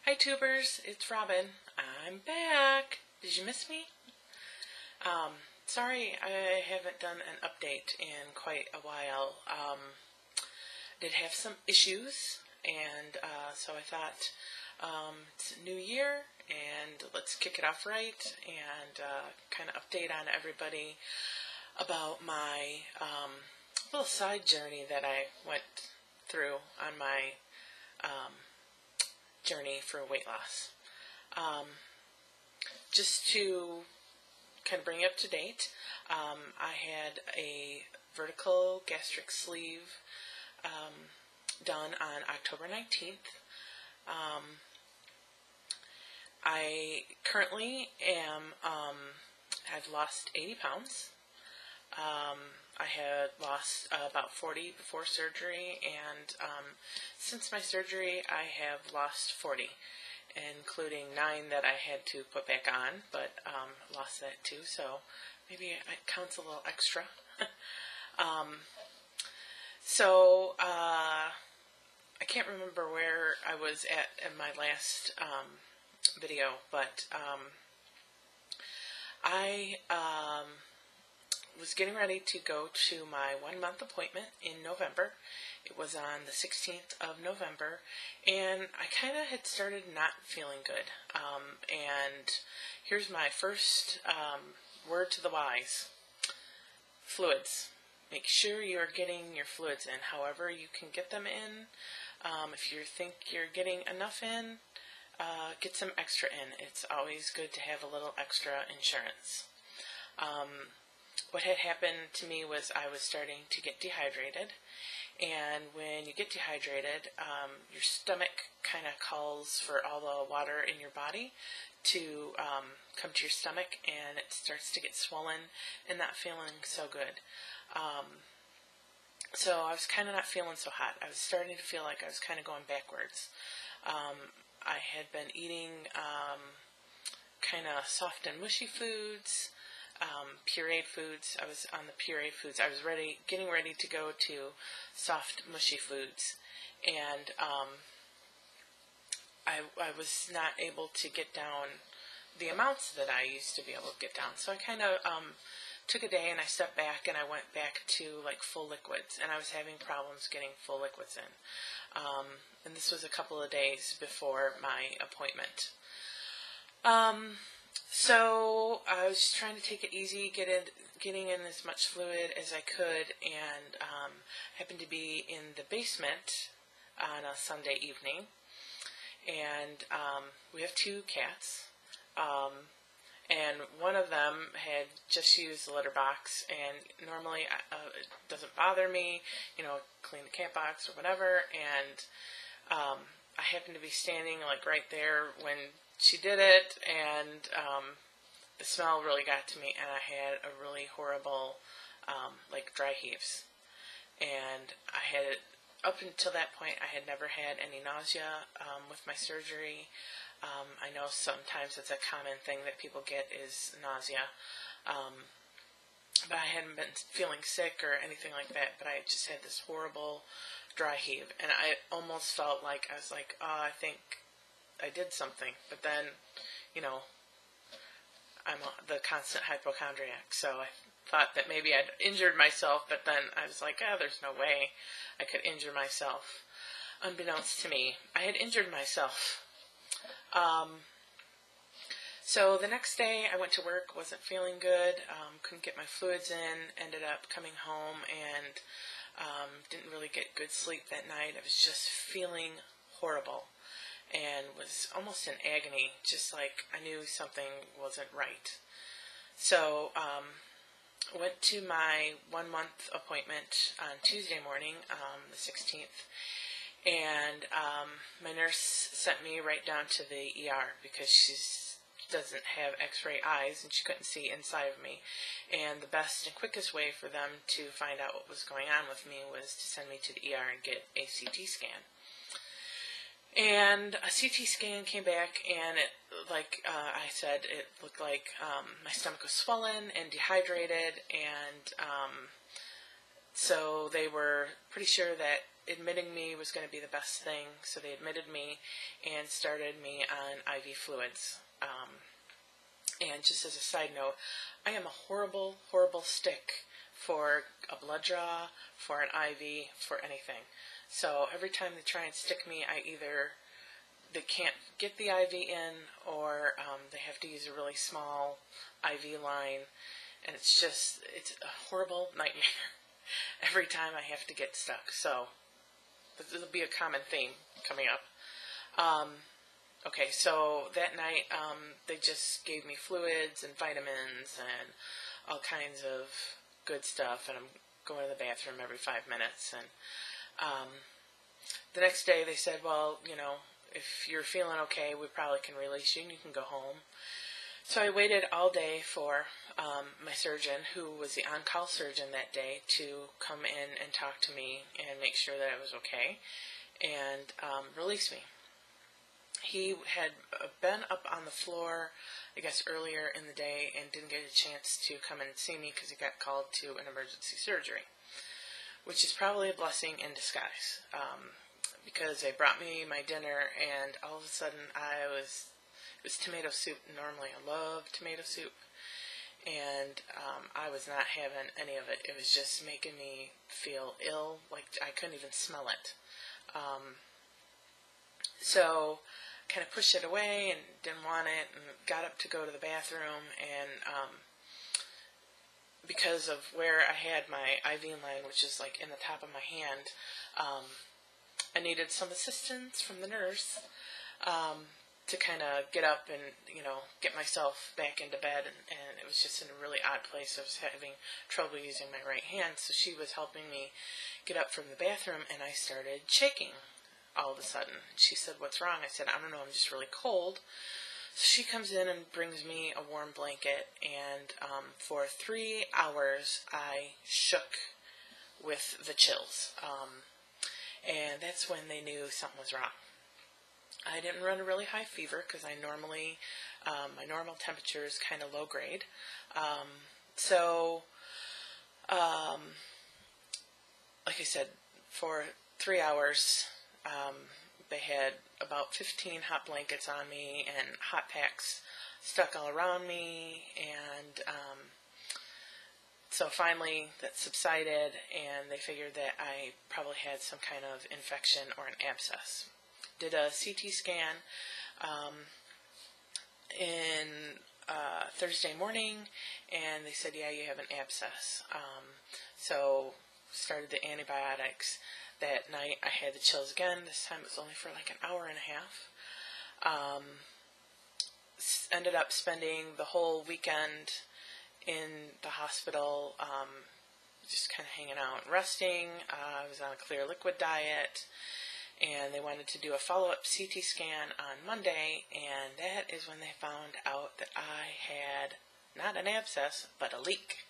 Hi tubers, it's Robin. I'm back. Did you miss me? Sorry I haven't done an update in quite a while. Did have some issues, and so I thought it's a new year and let's kick it off right and kind of update on everybody about my little side journey that I went through on my journey for weight loss. Just to kind of bring you up to date, I had a vertical gastric sleeve done on October 19th. I currently I've lost 80 pounds. I had lost about 40 before surgery, and since my surgery I have lost 40, including 9 that I had to put back on, but lost that too, so maybe it counts a little extra. I can't remember where I was at in my last video, but I was getting ready to go to my 1-month appointment in November. It was on the 16th of November, and I kind of had started not feeling good. And here's my first word to the wise. Fluids. Make sure you're getting your fluids in, however you can get them in. If you think you're getting enough in, get some extra in. It's always good to have a little extra insurance. What had happened to me was I was starting to get dehydrated, and when you get dehydrated, your stomach kind of calls for all the water in your body to come to your stomach, and it starts to get swollen and not feeling so good. So I was kind of not feeling so hot. I was starting to feel like I was kind of going backwards. I had been eating kind of soft and mushy foods, pureed foods. I was on the pureed foods. I was getting ready to go to soft, mushy foods, and I was not able to get down the amounts that I used to be able to get down. So I kind of took a day and I stepped back and I went back to like full liquids, and I was having problems getting full liquids in. And this was a couple of days before my appointment. So I was just trying to take it easy, getting in as much fluid as I could, and happened to be in the basement on a Sunday evening. And we have 2 cats, and one of them had just used the litter box, and normally it doesn't bother me, clean the cat box or whatever, and I happened to be standing like right there when she did it, and the smell really got to me, and I had a really horrible like dry heaves. And I had, up until that point, I had never had any nausea with my surgery. I know sometimes it's a common thing that people get is nausea, but I hadn't been feeling sick or anything like that, but I just had this horrible dry heave, and I almost felt like, I was like, oh, I think I did something, but then, I'm the constant hypochondriac, so I thought that maybe I'd injured myself, but then I was like, there's no way I could injure myself. Unbeknownst to me, I had injured myself. So the next day I went to work, wasn't feeling good, couldn't get my fluids in, ended up coming home and didn't really get good sleep that night. I was just feeling horrible and was almost in agony, just like I knew something wasn't right. So went to my 1-month appointment on Tuesday morning, the 16th, and my nurse sent me right down to the ER because she doesn't have x-ray eyes and she couldn't see inside of me, and the best and quickest way for them to find out what was going on with me was to send me to the ER and get a CT scan. And a CT scan came back, and it, like I said, it looked like my stomach was swollen and dehydrated, and so they were pretty sure that admitting me was going to be the best thing, so they admitted me and started me on IV fluids. And just as a side note, I am a horrible, horrible stick for a blood draw, for an IV, for anything. So every time they try and stick me, they can't get the IV in, or they have to use a really small IV line, and it's a horrible nightmare every time I have to get stuck. So this will be a common theme coming up. Okay, so that night they just gave me fluids and vitamins and all kinds of good stuff, and I'm going to the bathroom every 5 minutes. And the next day they said, well, if you're feeling okay, we probably can release you and you can go home. So I waited all day for my surgeon, who was the on-call surgeon that day, to come in and talk to me and make sure that I was okay and release me. He had been up on the floor, I guess, earlier in the day and didn't get a chance to come in and see me because he got called to an emergency surgery, which is probably a blessing in disguise, because they brought me my dinner, and all of a sudden it was tomato soup. Normally I love tomato soup, and I was not having any of it. It was just making me feel ill, like I couldn't even smell it. So kind of pushed it away and didn't want it, and got up to go to the bathroom, and because of where I had my IV line, which is like in the top of my hand, I needed some assistance from the nurse to kind of get up and, get myself back into bed, and it was just in a really odd place. I was having trouble using my right hand, so she was helping me get up from the bathroom, and I started shaking all of a sudden. She said, "What's wrong?" I said, "I don't know, I'm just really cold." So she comes in and brings me a warm blanket, and for 3 hours I shook with the chills, and that's when they knew something was wrong. I didn't run a really high fever because I normally, my normal temperature is kind of low grade. Like I said, for 3 hours, they had about 15 hot blankets on me and hot packs stuck all around me, and so finally that subsided, and they figured that I probably had some kind of infection or an abscess. Did a CT scan in Thursday morning, and they said, yeah, you have an abscess. So started the antibiotics. That night I had the chills again. This time it was only for like an hour and a half. Ended up spending the whole weekend in the hospital, just kind of hanging out and resting. I was on a clear liquid diet, and they wanted to do a follow-up CT scan on Monday, and that is when they found out that I had not an abscess, but a leak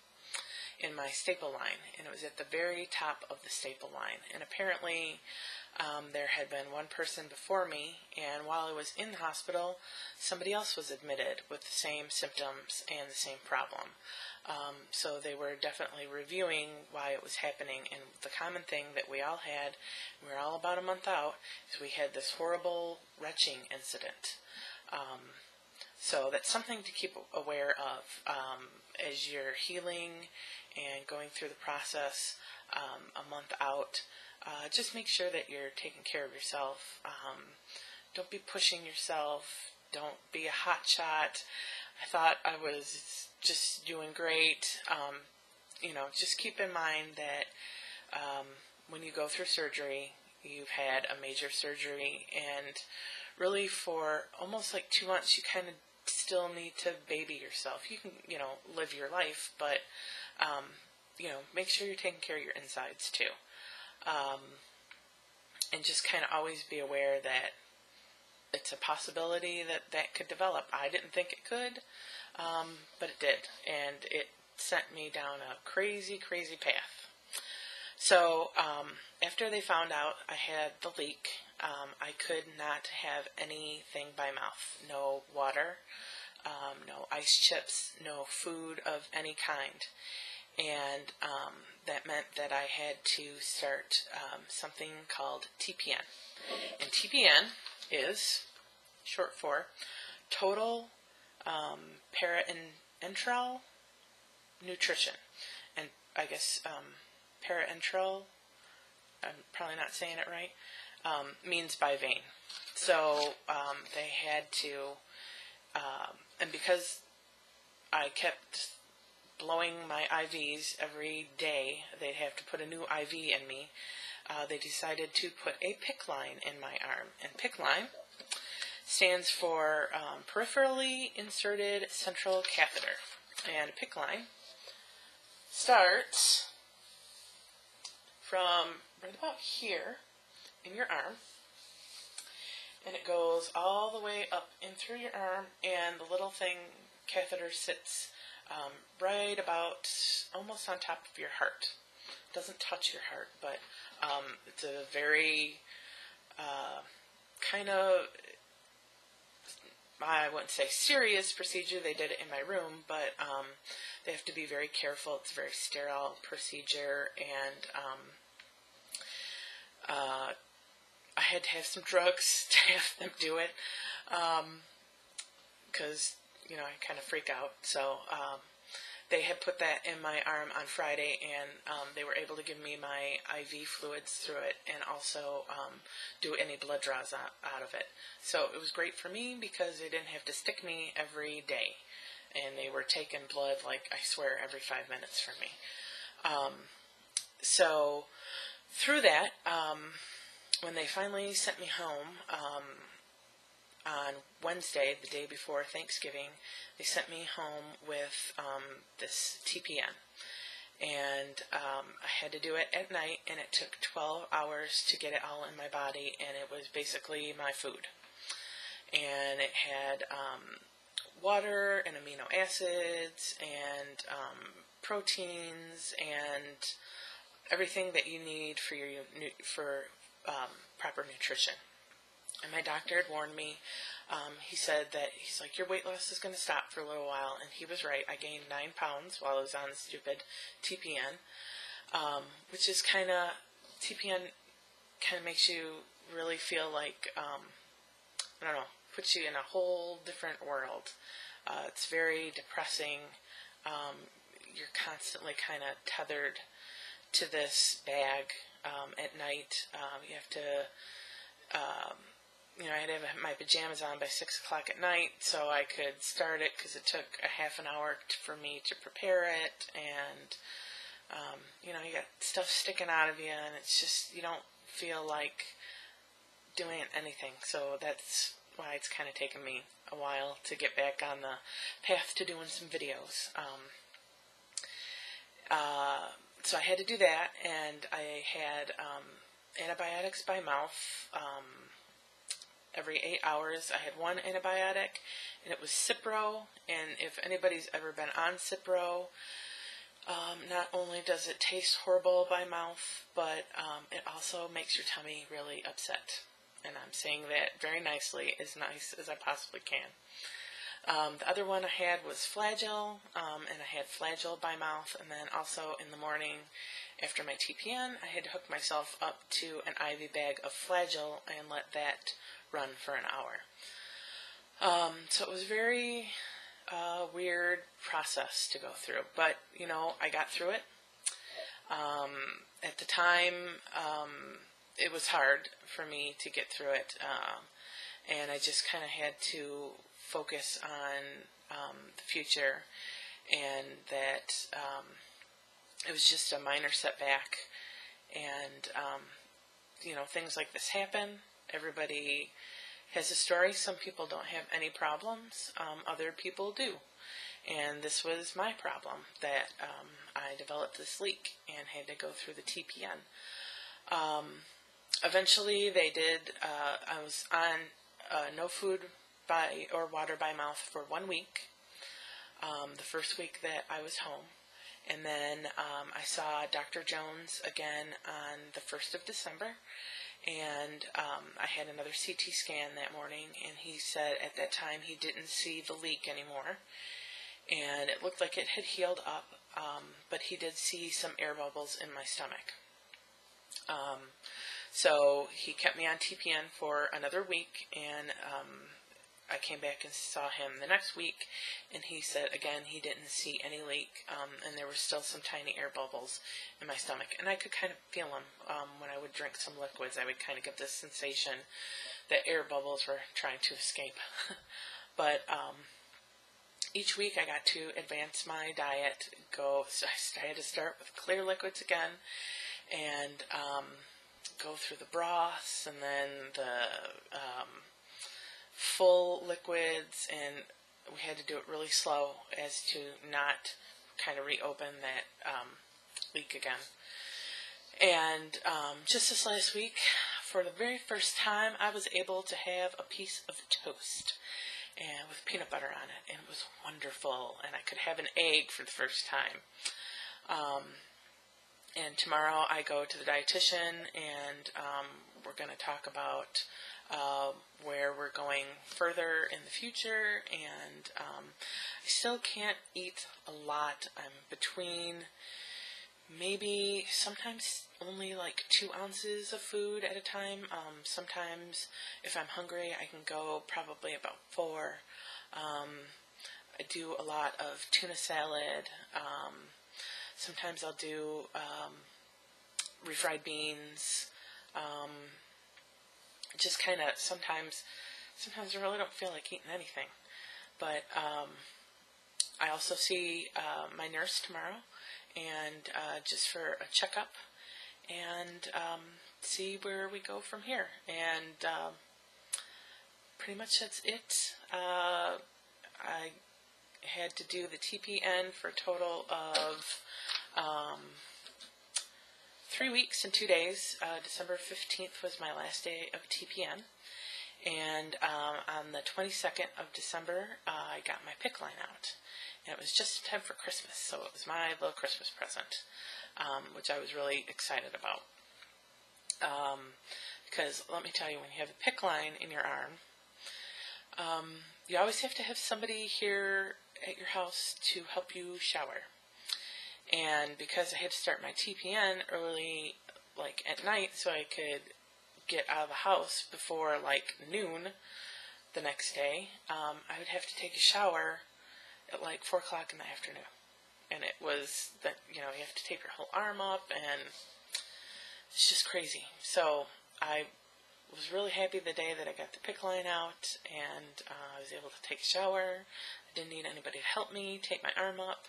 in my staple line, and it was at the very top of the staple line. And apparently there had been one person before me, and while I was in the hospital, somebody else was admitted with the same symptoms and the same problem. So they were definitely reviewing why it was happening, and the common thing that we all had, we were all about a month out, is we had this horrible retching incident. So that's something to keep aware of as you're healing and going through the process a month out. Just make sure that you're taking care of yourself. Don't be pushing yourself. Don't be a hot shot. I thought I was just doing great. Just keep in mind that when you go through surgery, you've had a major surgery, and really for almost like 2 months, you kind of still need to baby yourself. You can, live your life, but, make sure you're taking care of your insides too. And just kind of always be aware that it's a possibility that could develop. I didn't think it could, but it did, and it sent me down a crazy, crazy path. So after they found out I had the leak, I could not have anything by mouth. No water, no ice chips, no food of any kind. and that meant that I had to start something called TPN. And TPN is short for Total Parenteral Nutrition. And I guess parenteral, I'm probably not saying it right, means by vein. So they had to, and because I kept blowing my IVs every day, they'd have to put a new IV in me. They decided to put a PICC line in my arm. And PICC line stands for Peripherally Inserted Central Catheter. And PICC line starts from right about here in your arm, and it goes all the way up in through your arm, and the little thing catheter sits right about almost on top of your heart. It doesn't touch your heart, but it's a very kind of, I wouldn't say serious procedure. They did it in my room, but they have to be very careful. It's a very sterile procedure, and I had to have some drugs to have them do it, because, you know, I kind of freak out. So they had put that in my arm on Friday, and they were able to give me my IV fluids through it, and also do any blood draws out of it. So it was great for me because they didn't have to stick me every day, and they were taking blood, like, I swear, every 5 minutes from me. So through that, when they finally sent me home on Wednesday, the day before Thanksgiving, they sent me home with this TPN. And I had to do it at night, and it took 12 hours to get it all in my body, and it was basically my food. And it had water and amino acids and proteins and everything that you need for your proper nutrition. And my doctor had warned me. He said that, he's like, your weight loss is going to stop for a little while, and he was right. I gained 9 pounds while I was on the stupid TPN, which is TPN kind of makes you really feel like, I don't know, puts you in a whole different world. It's very depressing. You're constantly kind of tethered to this bag at night. You have to, I had to have my pajamas on by 6 o'clock at night so I could start it, because it took a half an hour for me to prepare it, and you got stuff sticking out of you, and it's just, you don't feel like doing anything. So that's why it's kind of taken me a while to get back on the path to doing some videos. So I had to do that, and I had antibiotics by mouth. Every 8 hours I had one antibiotic, and it was Cipro. And if anybody's ever been on Cipro, not only does it taste horrible by mouth, but it also makes your tummy really upset. And I'm saying that very nicely, as nice as I possibly can. The other one I had was Flagyl, and I had Flagyl by mouth, and then also in the morning after my TPN, I had to hook myself up to an IV bag of Flagyl and let that run for an hour. So it was a very weird process to go through, but, I got through it. At the time, it was hard for me to get through it, and I just kind of had to focus on the future, and that it was just a minor setback, and things like this happen. Everybody has a story. Some people don't have any problems, other people do, and this was my problem, that I developed this leak and had to go through the TPN. Eventually they did, I was on no food or water by mouth for 1 week, the first week that I was home. And then I saw Dr. Jones again on the 1st of December, and I had another CT scan that morning, and he said at that time he didn't see the leak anymore, and it looked like it had healed up, but he did see some air bubbles in my stomach. So he kept me on TPN for another week, and I came back and saw him the next week, and he said, again, he didn't see any leak, and there were still some tiny air bubbles in my stomach. And I could kind of feel them when I would drink some liquids. I would kind of get this sensation that air bubbles were trying to escape. But each week I got to advance my diet. So I had to start with clear liquids again, and go through the broths, and then the full liquids, and we had to do it really slow as to not kind of reopen that leak again. And just this last week, for the very first time, I was able to have a piece of toast and with peanut butter on it, and it was wonderful, and I could have an egg for the first time. And tomorrow I go to the dietitian, and we're going to talk about where we're going further in the future, and I still can't eat a lot. I'm between maybe sometimes only like 2 ounces of food at a time. Sometimes if I'm hungry I can go probably about 4. I do a lot of tuna salad. Sometimes I'll do refried beans. Just kind of sometimes I really don't feel like eating anything. But I also see my nurse tomorrow, and just for a checkup, and see where we go from here. And pretty much that's it. I had to do the TPN for a total of 3 weeks and 2 days. December 15th was my last day of TPN. And on the 22nd of December, I got my PICC line out. And it was just in time for Christmas, so it was my little Christmas present, which I was really excited about. Because let me tell you, when you have a PICC line in your arm, you always have to have somebody here at your house to help you shower. And because I had to start my TPN early, like at night, so I could get out of the house before like noon the next day, I would have to take a shower at like 4 o'clock in the afternoon. And it was that, you have to tape your whole arm up, and it's just crazy. So I was really happy the day that I got the PICC line out, and I was able to take a shower. I didn't need anybody to help me tape my arm up.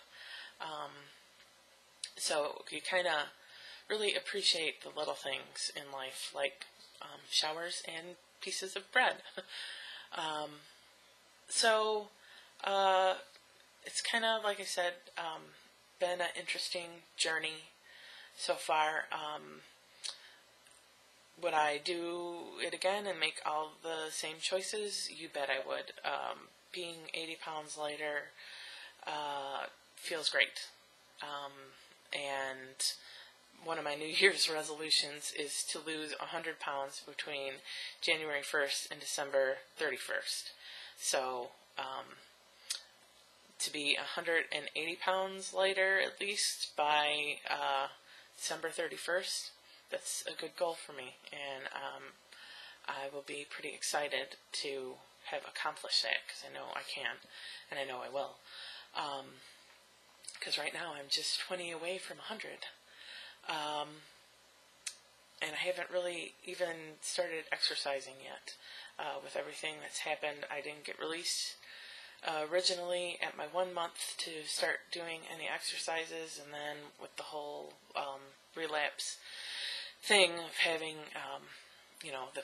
So you kind of really appreciate the little things in life, like showers and pieces of bread. So it's kind of, like I said, been an interesting journey so far. Would I do it again and make all the same choices? You bet I would. Being 80 pounds lighter feels great. And one of my New Year's resolutions is to lose 100 pounds between January 1st and December 31st. So to be 180 pounds lighter at least by December 31st, that's a good goal for me. And I will be pretty excited to have accomplished that, because I know I can, and I know I will. Because right now I'm just 20 away from 100. And I haven't really even started exercising yet. With everything that's happened, I didn't get released originally at my 1 month to start doing any exercises, and then with the whole relapse thing of having,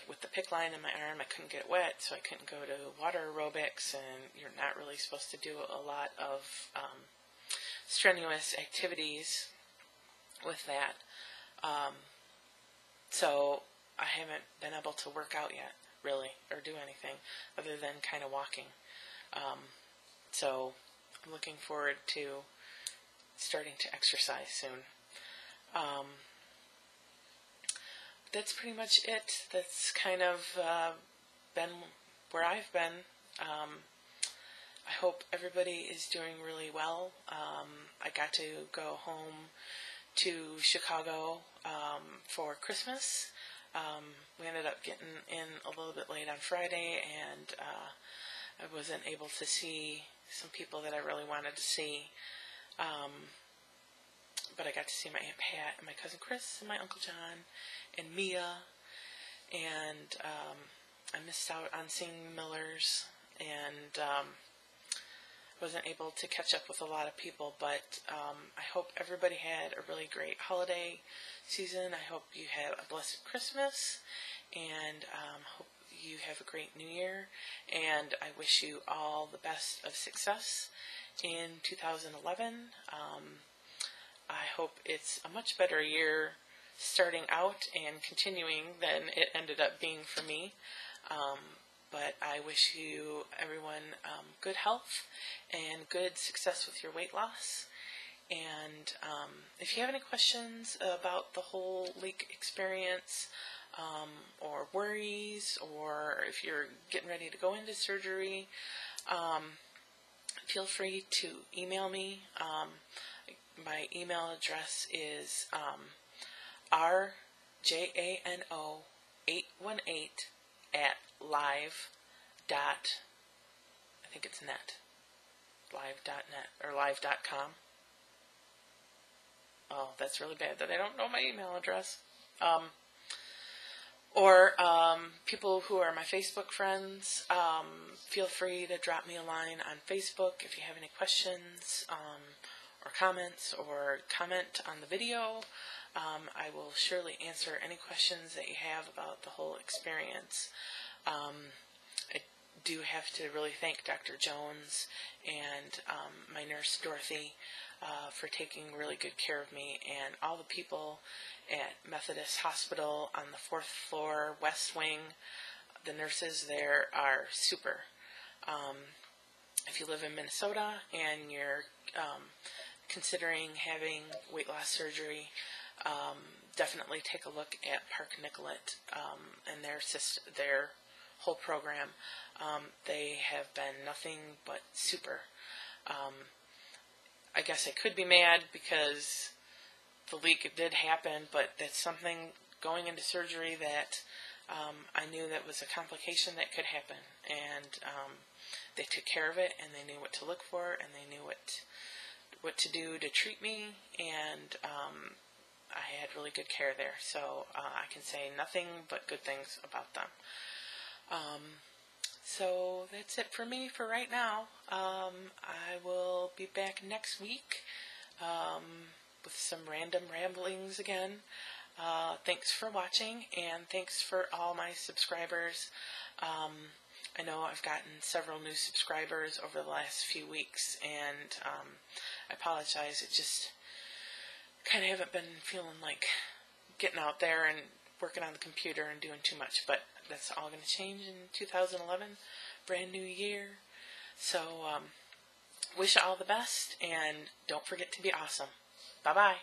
with the PICC line in my arm, I couldn't get it wet, so I couldn't go to water aerobics, and you're not really supposed to do a lot of strenuous activities with that. So I haven't been able to work out yet, really, or do anything other than kind of walking. So I'm looking forward to starting to exercise soon. That's pretty much it. That's kind of been where I've been. I hope everybody is doing really well. I got to go home to Chicago for Christmas. We ended up getting in a little bit late on Friday, and I wasn't able to see some people that I really wanted to see. But I got to see my Aunt Pat and my cousin Chris and my Uncle John and Mia, and I missed out on seeing Millers, and wasn't able to catch up with a lot of people, but I hope everybody had a really great holiday season. I hope you had a blessed Christmas, and hope you have a great New Year, and I wish you all the best of success in 2011. I hope it's a much better year starting out and continuing than it ended up being for me. But I wish you, everyone, good health and good success with your weight loss. And if you have any questions about the whole leak experience, or worries, or if you're getting ready to go into surgery, feel free to email me. My email address is rjano818 I think it's live.net or live.com. Oh, that's really bad that I don't know my email address. Or people who are my Facebook friends, feel free to drop me a line on Facebook if you have any questions or comments, or comment on the video. I will surely answer any questions that you have about the whole experience. I do have to really thank Dr. Jones and my nurse Dorothy for taking really good care of me, and all the people at Methodist Hospital on the 4th floor, West Wing. The nurses there are super. If you live in Minnesota and you're considering having weight loss surgery, definitely take a look at Park Nicollet and their whole program. They have been nothing but super. I guess I could be mad because the leak did happen, but that's something going into surgery that I knew that was a complication that could happen, and they took care of it, and they knew what to look for, and they knew what to do to treat me, and I had really good care there, so I can say nothing but good things about them. So that's it for me for right now. I will be back next week with some random ramblings again. Thanks for watching, and thanks for all my subscribers. I know I've gotten several new subscribers over the last few weeks, and I apologize. It just kind of haven't been feeling like getting out there and working on the computer and doing too much, but that's all going to change in 2011. Brand new year. So wish you all the best, and don't forget to be awesome. Bye-bye.